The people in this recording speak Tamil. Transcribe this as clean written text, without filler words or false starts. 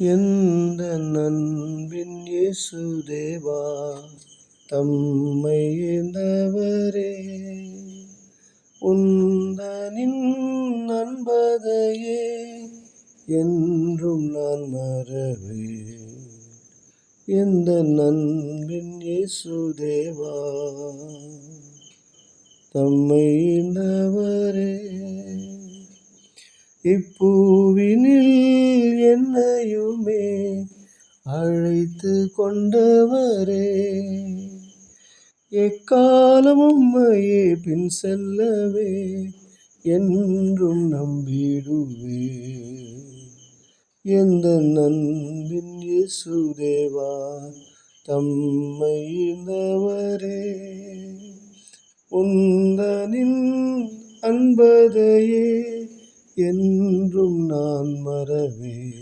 எந்த அன்பின் இயேசுதேவா தம்மை ஈந்தவரே, உந்தனின் அன்பதையே என்றும் நான் மறவேன். எந்த அன்பின் இயேசுதேவா தம்மை ஈந்தவரே, இப்பூவினில் என்னையுமே அழைத்து கொண்டவரே, எக்காலமும் உம்மையே பின் செல்லவே என்றும் நம்பிடுவே. எந்த அன்பின் இயேசுதேவா தம்மை ஈந்தவரே, உந்தனின் அன்பதையே என்றும் நான் மறவேன்.